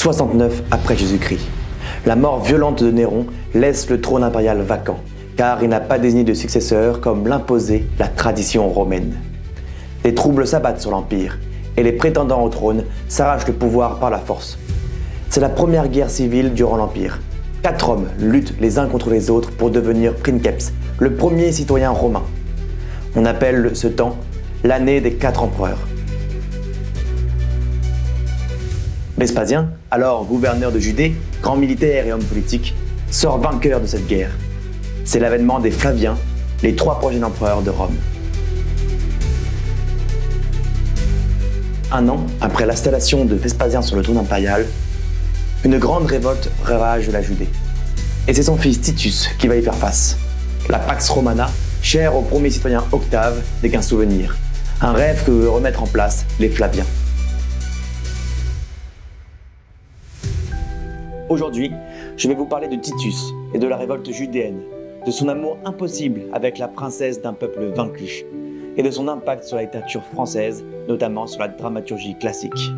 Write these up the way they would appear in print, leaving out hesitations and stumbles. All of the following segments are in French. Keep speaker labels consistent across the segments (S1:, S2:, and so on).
S1: 69 après Jésus-Christ. La mort violente de Néron laisse le trône impérial vacant, car il n'a pas désigné de successeur comme l'imposait la tradition romaine. Des troubles s'abattent sur l'Empire, et les prétendants au trône s'arrachent le pouvoir par la force. C'est la première guerre civile durant l'Empire. 4 hommes luttent les uns contre les autres pour devenir princeps, le premier citoyen romain. On appelle ce temps l'année des 4 empereurs. Vespasien, alors gouverneur de Judée, grand militaire et homme politique, sort vainqueur de cette guerre. C'est l'avènement des Flaviens, les 3 prochains empereurs de Rome. Un an après l'installation de Vespasien sur le trône impérial, une grande révolte ravage la Judée. Et c'est son fils Titus qui va y faire face. La Pax Romana, chère au premier citoyen Octave, n'est qu'un souvenir. Un rêve que veut remettre en place les Flaviens. Aujourd'hui, je vais vous parler de Titus et de la révolte judéenne, de son amour impossible avec la princesse d'un peuple vaincu, et de son impact sur la littérature française, notamment sur la dramaturgie classique.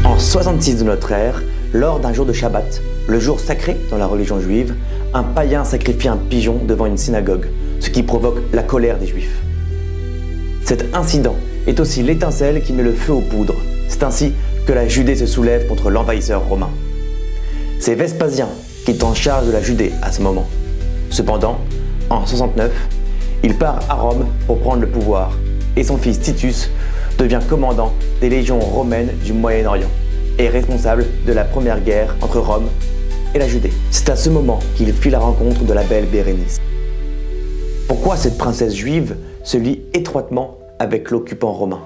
S1: En 66 de notre ère, lors d'un jour de Shabbat, le jour sacré dans la religion juive, un païen sacrifie un pigeon devant une synagogue, ce qui provoque la colère des Juifs. Cet incident est aussi l'étincelle qui met le feu aux poudres. C'est ainsi que la Judée se soulève contre l'envahisseur romain. C'est Vespasien qui est en charge de la Judée à ce moment. Cependant, en 69, il part à Rome pour prendre le pouvoir et son fils Titus devient commandant des légions romaines du Moyen-Orient et responsable de la première guerre entre Rome et la Judée. C'est à ce moment qu'il fit la rencontre de la belle Bérénice. Pourquoi cette princesse juive se lie étroitement avec l'occupant romain?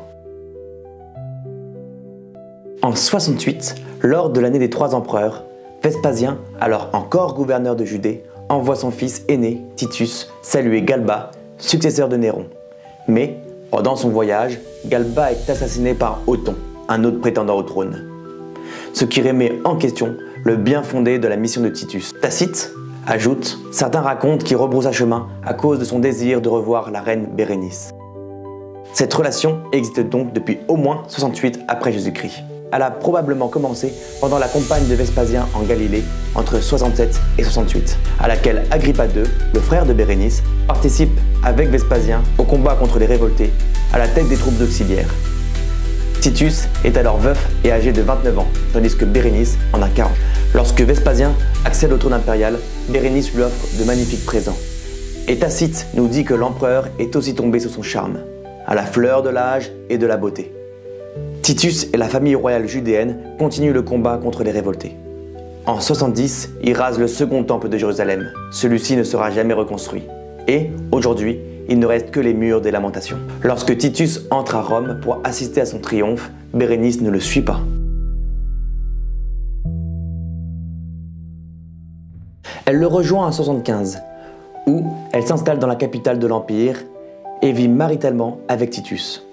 S1: En 68, lors de l'année des 3 empereurs, Vespasien, alors encore gouverneur de Judée, envoie son fils aîné, Titus, saluer Galba, successeur de Néron. Mais, pendant son voyage, Galba est assassiné par Othon, un autre prétendant au trône. Ce qui remet en question le bien fondé de la mission de Titus. Tacite ajoute, certains racontent qu'il rebroussa chemin à cause de son désir de revoir la reine Bérénice. Cette relation existe donc depuis au moins 68 après Jésus-Christ. Elle a probablement commencé pendant la campagne de Vespasien en Galilée entre 67 et 68, à laquelle Agrippa II, le frère de Bérénice, participe avec Vespasien au combat contre les révoltés, à la tête des troupes auxiliaires. Titus est alors veuf et âgé de 29 ans, tandis que Bérénice en a 40. Lorsque Vespasien accède au trône impérial, Bérénice lui offre de magnifiques présents. Et Tacite nous dit que l'empereur est aussi tombé sous son charme, à la fleur de l'âge et de la beauté. Titus et la famille royale judéenne continuent le combat contre les révoltés. En 70, ils rasent le second temple de Jérusalem. Celui-ci ne sera jamais reconstruit. Et, aujourd'hui, il ne reste que les murs des lamentations. Lorsque Titus entre à Rome pour assister à son triomphe, Bérénice ne le suit pas. Elle le rejoint en 75, où elle s'installe dans la capitale de l'Empire et vit maritalement avec Titus.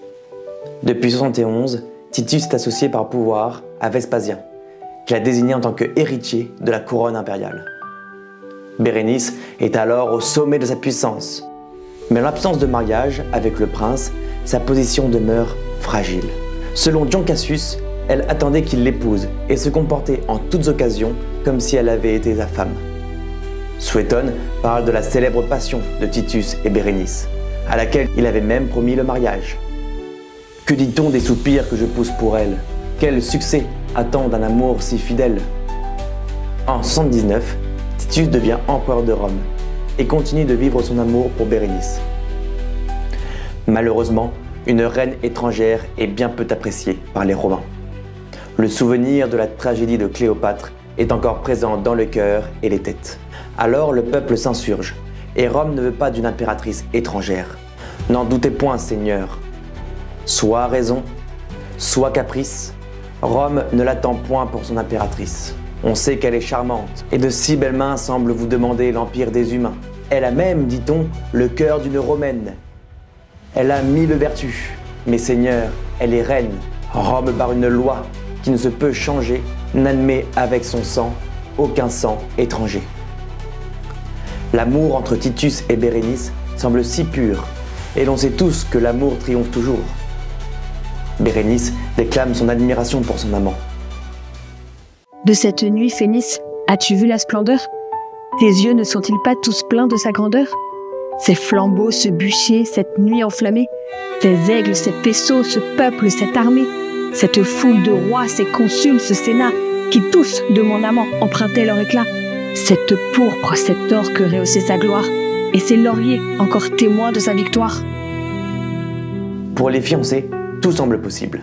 S1: Depuis 71, Titus est associé par pouvoir à Vespasien, qu'il a désigné en tant qu'héritier de la couronne impériale. Bérénice est alors au sommet de sa puissance. Mais en l'absence de mariage avec le prince, sa position demeure fragile. Selon Dion Cassius, elle attendait qu'il l'épouse et se comportait en toutes occasions comme si elle avait été sa femme. Suétone parle de la célèbre passion de Titus et Bérénice, à laquelle il avait même promis le mariage. Que dit-on des soupirs que je pousse pour elle? Quel succès attend d'un amour si fidèle? En 79, Titus devient empereur de Rome et continue de vivre son amour pour Bérénice. Malheureusement, une reine étrangère est bien peu appréciée par les Romains. Le souvenir de la tragédie de Cléopâtre est encore présent dans le cœur et les têtes. Alors le peuple s'insurge et Rome ne veut pas d'une impératrice étrangère. N'en doutez point, Seigneur. Soit raison, soit caprice, Rome ne l'attend point pour son impératrice. On sait qu'elle est charmante, et de si belles mains semblent vous demander l'empire des humains. Elle a même, dit-on, le cœur d'une Romaine. Elle a 1000 vertus, mais Seigneur, elle est reine. Rome, par une loi qui ne se peut changer, n'admet avec son sang aucun sang étranger. L'amour entre Titus et Bérénice semble si pur Et l'on sait tous que l'amour triomphe toujours. Bérénice déclame son admiration pour son amant.
S2: De cette nuit, Phénice, as-tu vu la splendeur? Tes yeux ne sont-ils pas tous pleins de sa grandeur? Ces flambeaux, ce bûcher, cette nuit enflammée, ces aigles, ces faisceaux, ce peuple, cette armée, cette foule de rois, ces consuls, ce sénat, qui tous, de mon amant, empruntaient leur éclat, cette pourpre, cet or que rehaussait sa gloire, et ces lauriers, encore témoins de sa victoire.
S1: Pour les fiancés, tout semble possible.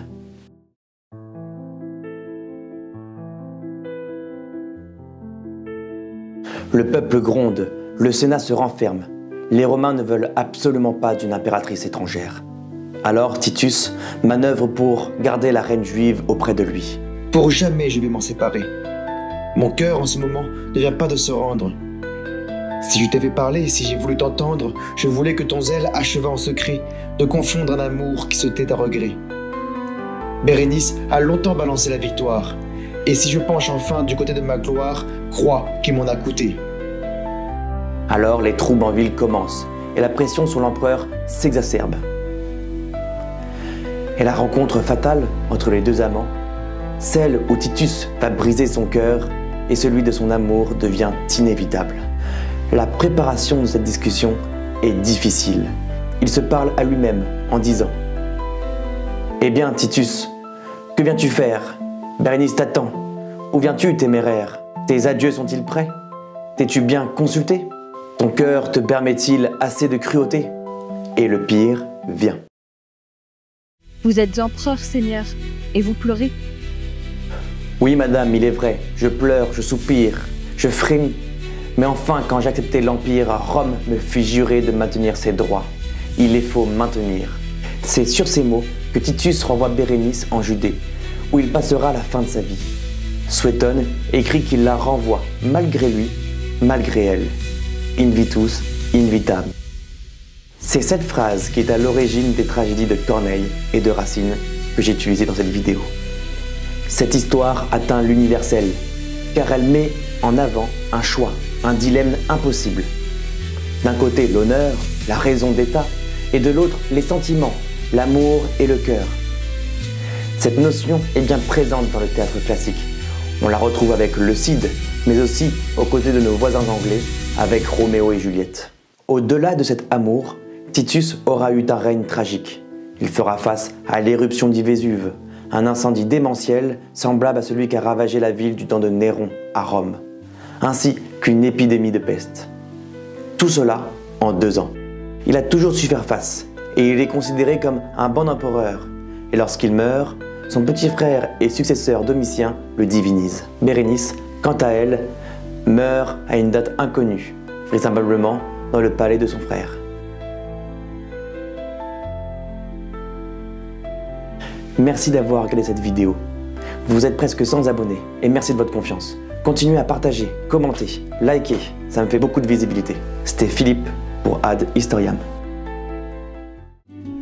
S1: Le peuple gronde, le Sénat se renferme. Les Romains ne veulent absolument pas d'une impératrice étrangère. Alors Titus manœuvre pour garder la reine juive auprès de lui.
S3: Pour jamais je vais m'en séparer. Mon cœur en ce moment ne vient pas de se rendre. Si je t'avais parlé, si j'ai voulu t'entendre, je voulais que ton zèle achevât en secret de confondre un amour qui se tait à regret. Bérénice a longtemps balancé la victoire, et si je penche enfin du côté de ma gloire, crois qu'il m'en a coûté.
S1: Alors les troubles en ville commencent, et la pression sur l'empereur s'exacerbe. Et la rencontre fatale entre les deux amants, celle où Titus va briser son cœur et celui de son amour devient inévitable. La préparation de cette discussion est difficile. Il se parle à lui-même en disant « Eh bien, Titus, que viens-tu faire? Bérénice t'attend. Où viens-tu, téméraire? Tes adieux sont-ils prêts? T'es-tu bien consulté? Ton cœur te permet-il assez de cruauté? Et le pire vient. »
S2: Vous êtes empereur, Seigneur, et vous pleurez?
S1: Oui, madame, il est vrai. Je pleure, je soupire, je frémis. Mais enfin, quand j'acceptais l'Empire, Rome me fit jurer de maintenir ses droits. Il les faut maintenir. C'est sur ces mots que Titus renvoie Bérénice en Judée, où il passera la fin de sa vie. Suétone écrit qu'il la renvoie, malgré lui, malgré elle. Invitus, invitam. C'est cette phrase qui est à l'origine des tragédies de Corneille et de Racine que j'ai utilisées dans cette vidéo. Cette histoire atteint l'universel, car elle met en avant un choix, un dilemme impossible. D'un côté, l'honneur, la raison d'État, et de l'autre, les sentiments, l'amour et le cœur. Cette notion est bien présente dans le théâtre classique. On la retrouve avec le Cid, mais aussi aux côtés de nos voisins anglais, avec Roméo et Juliette. Au-delà de cet amour, Titus aura eu un règne tragique. Il fera face à l'éruption du Vésuve, un incendie démentiel semblable à celui qui a ravagé la ville du temps de Néron à Rome, ainsi qu'une épidémie de peste. Tout cela en 2 ans. Il a toujours su faire face, et il est considéré comme un bon empereur. Et lorsqu'il meurt, son petit frère et successeur Domitien le divinise. Bérénice, quant à elle, meurt à une date inconnue, vraisemblablement dans le palais de son frère. Merci d'avoir regardé cette vidéo. Vous êtes presque 100 abonnés et merci de votre confiance. Continuez à partager, commenter, liker, ça me fait beaucoup de visibilité. C'était Philippe pour Ad Historiam.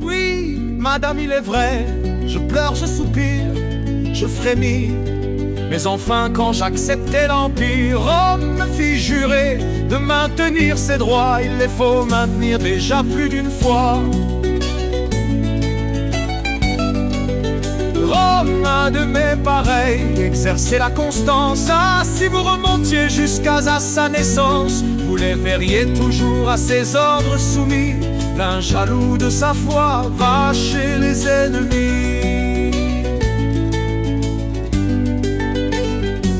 S4: Oui, madame, il est vrai, je pleure, je soupire, je frémis. Mais enfin, quand j'acceptais l'Empire, Rome me fit jurer de maintenir ses droits. Il les faut maintenir déjà plus d'une fois. Rome, un de mes pareils, exerçait la constance. Ah, si vous remontiez jusqu'à sa naissance, vous les verriez toujours à ses ordres soumis. L'un jaloux de sa foi va chez les ennemis.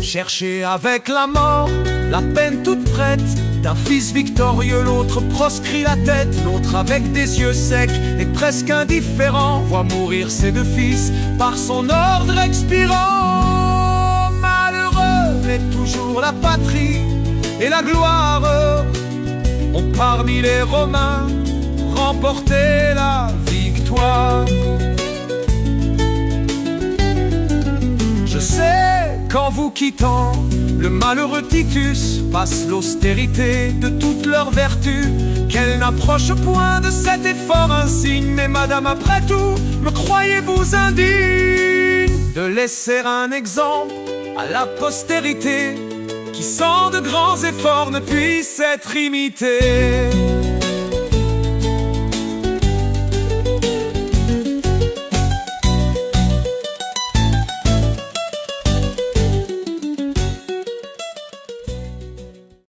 S4: Chercher avec la mort, la peine toute prête, d'un fils victorieux, l'autre proscrit la tête. L'autre avec des yeux secs et presque indifférent voit mourir ses 2 fils par son ordre expirant. Malheureux est toujours la patrie et la gloire ont parmi les Romains remporté la victoire. Je sais qu'en vous quittant, le malheureux Titus passe l'austérité de toutes leurs vertus, qu'elle n'approche point de cet effort insigne. Mais madame, après tout, me croyez-vous indigne de laisser un exemple à la postérité qui sans de grands efforts ne puisse être imité?